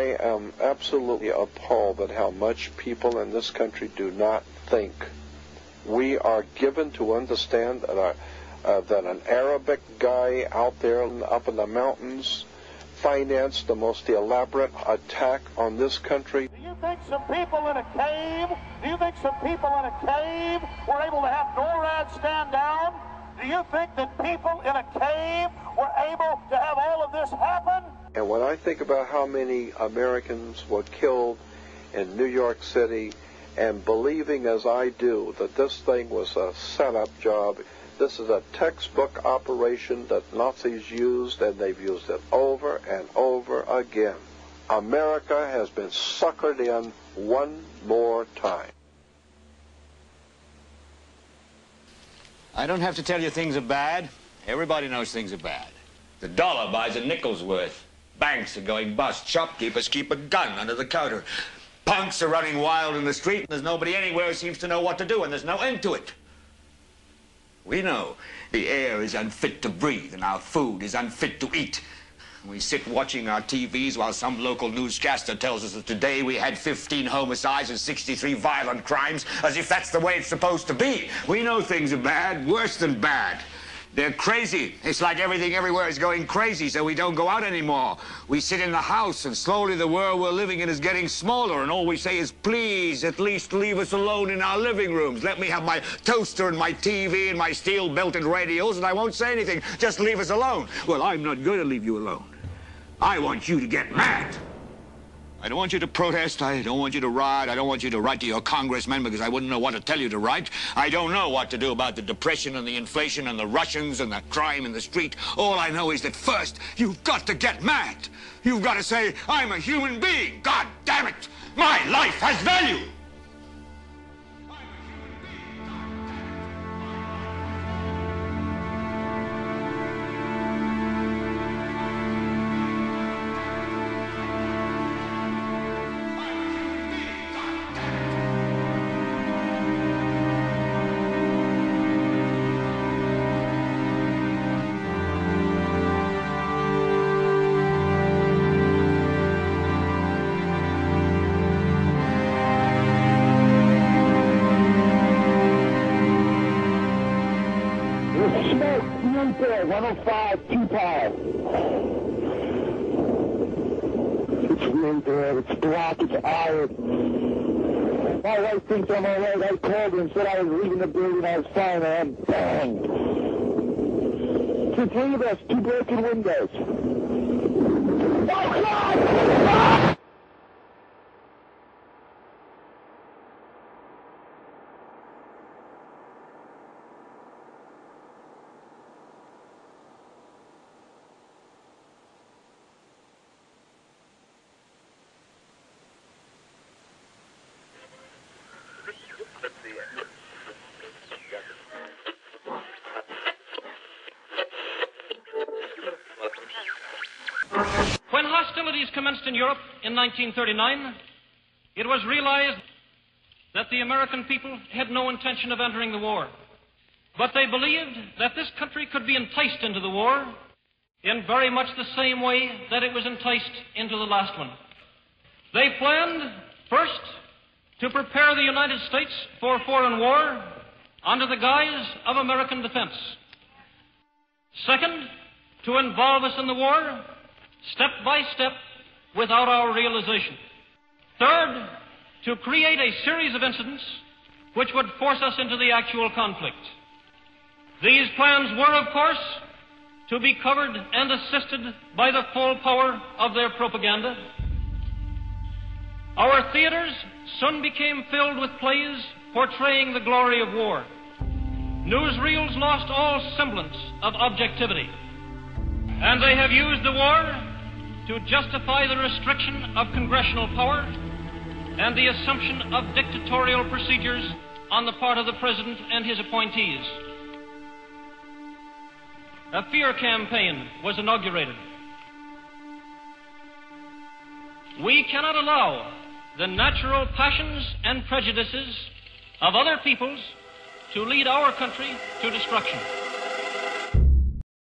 I am absolutely appalled at how much people in this country do not think. We are given to understand that, that an Arabic guy out there up in the mountains financed the most elaborate attack on this country. Do you think some people in a cave, were able to have NORAD stand down? Do you think that people in a cave were able to have all of this happen? And when I think about how many Americans were killed in New York City, and believing as I do that this thing was a setup job, this is a textbook operation that Nazis used, and they've used it over and over again. America has been suckered in one more time. I don't have to tell you things are bad. Everybody knows things are bad. The dollar buys a nickel's worth. Banks are going bust. Shopkeepers keep a gun under the counter. Punks are running wild in the street, and there's nobody anywhere who seems to know what to do, and there's no end to it. We know the air is unfit to breathe, and our food is unfit to eat. We sit watching our TVs while some local newscaster tells us that today we had 15 homicides and 63 violent crimes, as if that's the way it's supposed to be. We know things are bad, worse than bad. They're crazy. It's like everything everywhere is going crazy, so we don't go out anymore. We sit in the house, and slowly the world we're living in is getting smaller, and all we say is, please, at least leave us alone in our living rooms. Let me have my toaster and my TV and my steel-belted radios, and I won't say anything. Just leave us alone. Well, I'm not going to leave you alone. I want you to get mad. I don't want you to protest. I don't want you to riot. I don't want you to write to your congressmen because I wouldn't know what to tell you to write. I don't know what to do about the depression and the inflation and the Russians and the crime in the street. All I know is that first, you've got to get mad. You've got to say, I'm a human being. God damn it. My life has value. Smoke, 105, 2 power. It's really bad. It's black. It's iron. My wife thinks I'm all right. I called her and said I was leaving the building. I was fine. I'm banged. It's the 3 of us. 2 broken windows. Oh, God! When hostilities commenced in Europe in 1939, it was realized that the American people had no intention of entering the war. But they believed that this country could be enticed into the war in very much the same way that it was enticed into the last one. They planned, first, to prepare the United States for foreign war under the guise of American defense. Second, to involve us in the war step by step without our realization. Third, to create a series of incidents which would force us into the actual conflict. These plans were, of course, to be covered and assisted by the full power of their propaganda. Our theaters soon became filled with plays portraying the glory of war. Newsreels lost all semblance of objectivity, and they have used the war to justify the restriction of congressional power and the assumption of dictatorial procedures on the part of the President and his appointees. A fear campaign was inaugurated. We cannot allow the natural passions and prejudices of other peoples to lead our country to destruction.